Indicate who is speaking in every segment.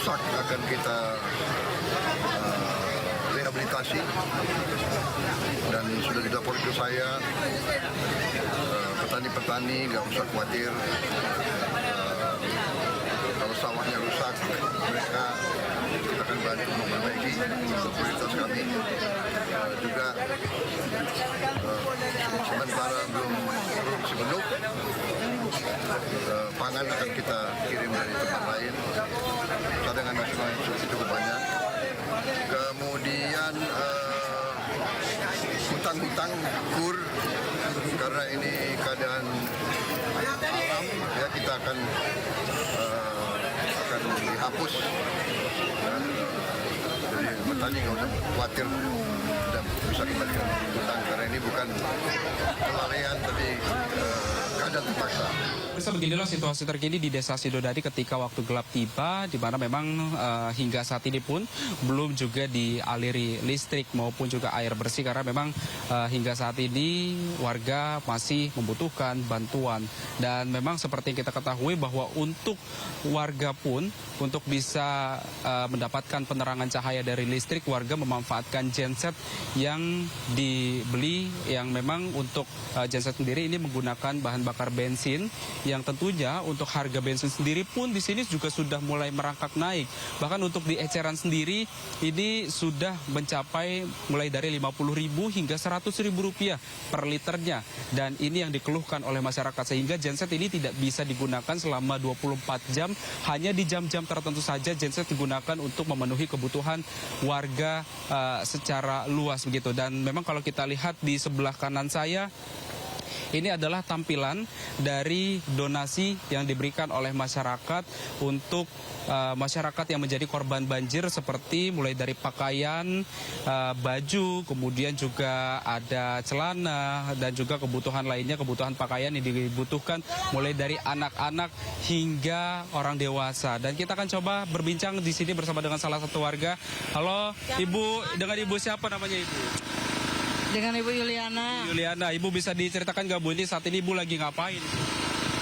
Speaker 1: rusak akan kita rehabilitasi, dan sudah dilapor ke saya. Petani-petani nggak usah khawatir. Kalau sawahnya rusak, mereka kita akan balik memperbaiki. Untuk prioritas kami juga sementara belum produksi penuh, pangan akan kita kirim dari tempat lain. Cadangan nasional yang cukup banyak. Kemudian hutang-hutang kur, karena ini keadaan alam, ya kita akan dihapus. Jadi petani nggak usah khawatir dan bisa kembalikan hutang, karena ini bukan kelalaian tapi keadaan terpaksa.
Speaker 2: Beginilah situasi terkini di Desa Sidodadi ketika waktu gelap tiba, di mana memang hingga saat ini pun belum juga dialiri listrik maupun juga air bersih, karena memang hingga saat ini warga masih membutuhkan bantuan. Dan memang seperti yang kita ketahui bahwa untuk warga pun untuk bisa mendapatkan penerangan cahaya dari listrik, warga memanfaatkan genset yang dibeli, yang memang untuk genset sendiri ini menggunakan bahan bakar bensin, yang tentunya untuk harga bensin sendiri pun di sini juga sudah mulai merangkak naik. Bahkan untuk di eceran sendiri ini sudah mencapai mulai dari Rp50.000 hingga Rp100.000 per liternya. Dan ini yang dikeluhkan oleh masyarakat, sehingga genset ini tidak bisa digunakan selama 24 jam. Hanya di jam-jam tertentu saja genset digunakan untuk memenuhi kebutuhan warga secara luas begitu. Dan memang kalau kita lihat di sebelah kanan saya, ini adalah tampilan dari donasi yang diberikan oleh masyarakat untuk masyarakat yang menjadi korban banjir, seperti mulai dari pakaian, baju, kemudian juga ada celana, dan juga kebutuhan lainnya, kebutuhan pakaian yang dibutuhkan mulai dari anak-anak hingga orang dewasa. Dan kita akan coba berbincang di sini bersama dengan salah satu warga. Halo, Ibu, dengan Ibu siapa namanya Ibu?
Speaker 3: Dengan Ibu Yuliana.
Speaker 2: Yuliana, Ibu bisa diceritakan nggak Bu, ini saat ini Ibu lagi ngapain?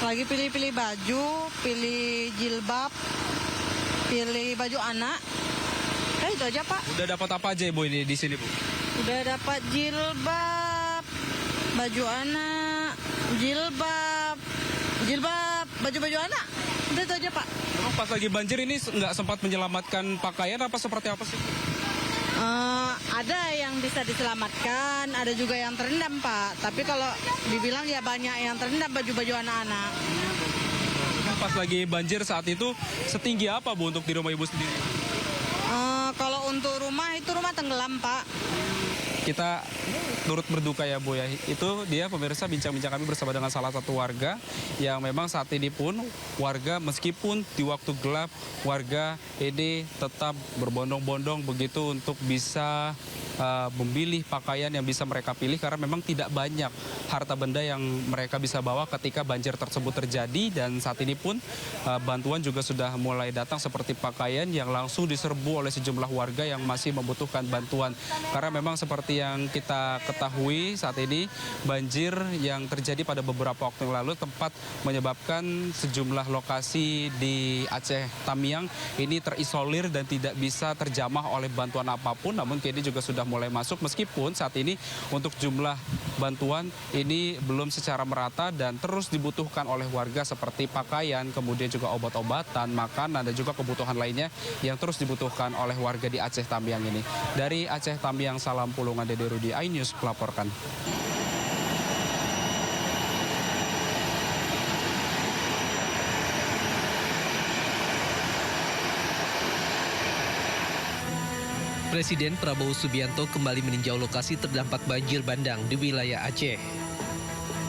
Speaker 3: Lagi pilih-pilih baju, pilih jilbab, pilih baju anak. Itu aja Pak.
Speaker 2: Udah dapat apa aja Ibu ini di sini Bu?
Speaker 3: Udah dapat jilbab, baju anak, jilbab, baju-baju anak. Udah itu aja Pak.
Speaker 2: Memang pas lagi banjir ini nggak sempat menyelamatkan pakaian apa seperti apa sih?
Speaker 3: Ada yang bisa diselamatkan, ada juga yang terendam Pak. Tapi kalau dibilang ya banyak yang terendam baju-baju anak-anak.
Speaker 2: Pas lagi banjir saat itu setinggi apa Bu untuk di rumah Ibu sendiri?
Speaker 3: Kalau untuk rumah itu rumah tenggelam Pak.
Speaker 2: Kita turut berduka ya Bu ya. Itu dia pemirsa bincang-bincang kami bersama dengan salah satu warga yang memang saat ini pun warga meskipun di waktu gelap warga ini tetap berbondong-bondong begitu untuk bisa memilih pakaian yang bisa mereka pilih, karena memang tidak banyak harta benda yang mereka bisa bawa ketika banjir tersebut terjadi. Dan saat ini pun bantuan juga sudah mulai datang seperti pakaian yang langsung diserbu oleh sejumlah warga yang masih membutuhkan bantuan. Karena memang seperti yang kita ketahui saat ini banjir yang terjadi pada beberapa waktu yang lalu tempat menyebabkan sejumlah lokasi di Aceh Tamiang ini terisolir dan tidak bisa terjamah oleh bantuan apapun. Namun kini juga sudah mulai masuk, meskipun saat ini untuk jumlah bantuan ini belum secara merata dan terus dibutuhkan oleh warga seperti pakaian, kemudian juga obat-obatan, makanan, dan juga kebutuhan lainnya yang terus dibutuhkan oleh warga di Aceh Tamiang ini. Dari Aceh Tamiang, salam Pulungan, Dede Rudi, iNews melaporkan.
Speaker 4: Presiden Prabowo Subianto kembali meninjau lokasi terdampak banjir bandang di wilayah Aceh.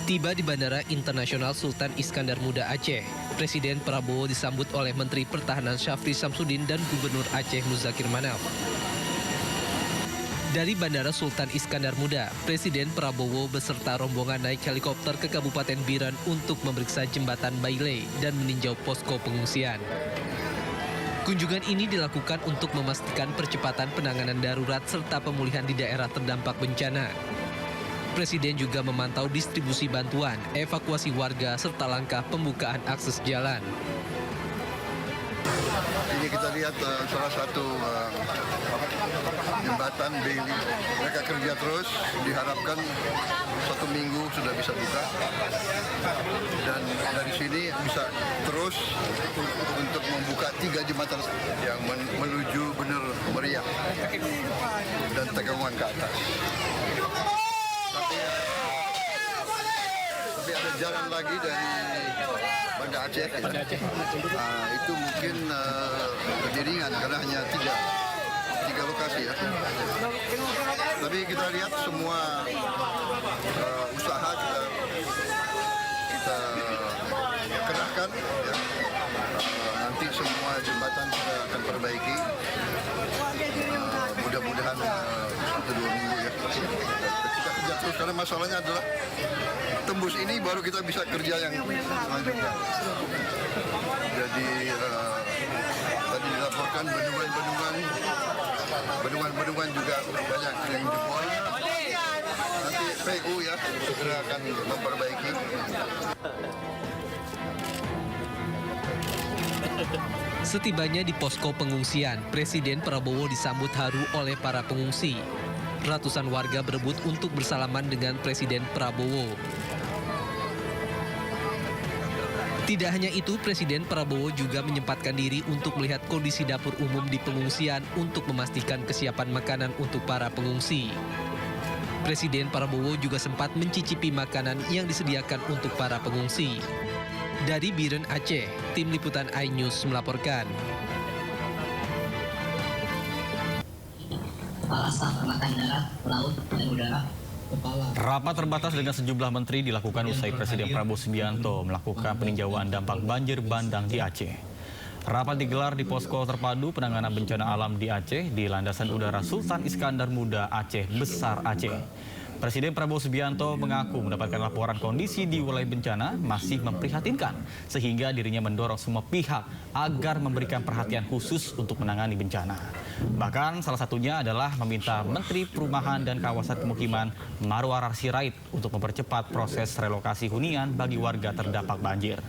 Speaker 4: Tiba di Bandara Internasional Sultan Iskandar Muda Aceh, Presiden Prabowo disambut oleh Menteri Pertahanan Syafri Samsudin dan Gubernur Aceh Muzakir Manaf. Dari Bandara Sultan Iskandar Muda, Presiden Prabowo beserta rombongan naik helikopter ke Kabupaten Biren untuk memeriksa jembatan Bailey dan meninjau posko pengungsian. Kunjungan ini dilakukan untuk memastikan percepatan penanganan darurat serta pemulihan di daerah terdampak bencana. Presiden juga memantau distribusi bantuan, evakuasi warga, serta langkah pembukaan akses jalan.
Speaker 1: Ini kita lihat salah satu jembatan Bailey. Mereka kerja terus, diharapkan 1 minggu sudah bisa buka. Dan dari sini bisa terus untuk membuka 3 jembatan yang menuju Bener Meriah dan Tegangan ke atas. Tapi ada jalan lagi dari Banda Aceh. Itu mungkin lebih ringan karena hanya tiga lokasi ya. Tapi kita lihat semua usaha kita kerahkan ya. Nanti semua jembatan kita akan perbaiki. Mudah-mudahan 1-2 minggu ya. Kita kerja terus karena masalahnya adalah tembus ini baru kita bisa kerja yang selanjutnya. Jadi tadi dilaporkan bendungan juga banyak yang jebol. Nanti PU ya segera akan memperbaiki.
Speaker 4: Setibanya di posko pengungsian, Presiden Prabowo disambut haru oleh para pengungsi. Ratusan warga berebut untuk bersalaman dengan Presiden Prabowo. Tidak hanya itu, Presiden Prabowo juga menyempatkan diri untuk melihat kondisi dapur umum di pengungsian untuk memastikan kesiapan makanan untuk para pengungsi. Presiden Prabowo juga sempat mencicipi makanan yang disediakan untuk para pengungsi. Dari Biren, Aceh, Tim Liputan iNews melaporkan.
Speaker 5: Kepala Staf Angkatan Darat, Laut, dan Udara.
Speaker 6: Rapat terbatas dengan sejumlah menteri dilakukan usai Presiden Prabowo Subianto melakukan peninjauan dampak banjir bandang di Aceh. Rapat digelar di Posko Terpadu Penanganan Bencana Alam di Aceh di Landasan Udara Sultan Iskandar Muda Aceh Besar Aceh. Presiden Prabowo Subianto mengaku mendapatkan laporan kondisi di wilayah bencana masih memprihatinkan, sehingga dirinya mendorong semua pihak agar memberikan perhatian khusus untuk menangani bencana. Bahkan salah satunya adalah meminta Menteri Perumahan dan Kawasan Pemukiman Marwarar Sirait untuk mempercepat proses relokasi hunian bagi warga terdampak banjir.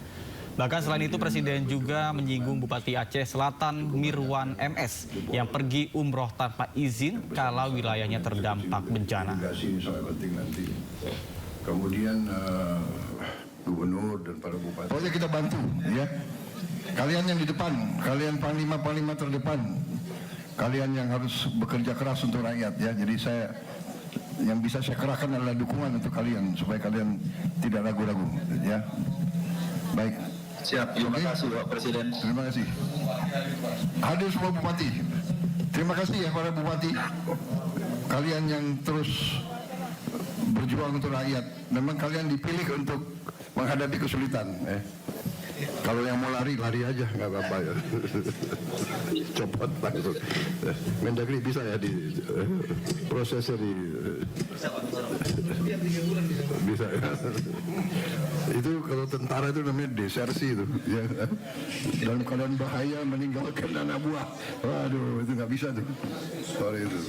Speaker 6: Bahkan selain itu, Presiden juga menyinggung Bupati Aceh Selatan Mirwan MS yang pergi umroh tanpa izin kalau wilayahnya terdampak bencana.
Speaker 1: Kemudian gubernur dan para bupati. Pokoknya kita bantu ya. Kalian yang di depan, kalian panglima terdepan, kalian yang harus bekerja keras untuk rakyat ya. Jadi yang bisa saya kerahkan adalah dukungan untuk kalian supaya kalian tidak ragu-ragu ya. Baik.
Speaker 7: Siap, terima kasih Pak Presiden.
Speaker 1: Terima kasih. Hadir semua bupati. Terima kasih ya para bupati. Kalian yang terus berjuang untuk rakyat. Memang kalian dipilih untuk menghadapi kesulitan. Kalau yang mau lari aja, nggak apa-apa ya. Copot langsung. Mendagri bisa ya di prosesnya di bisa ya. Itu kalau tentara itu namanya desersi itu ya. Dalam keadaan bahaya meninggalkan anak buah. Waduh, itu nggak bisa tuh. Sorry itu.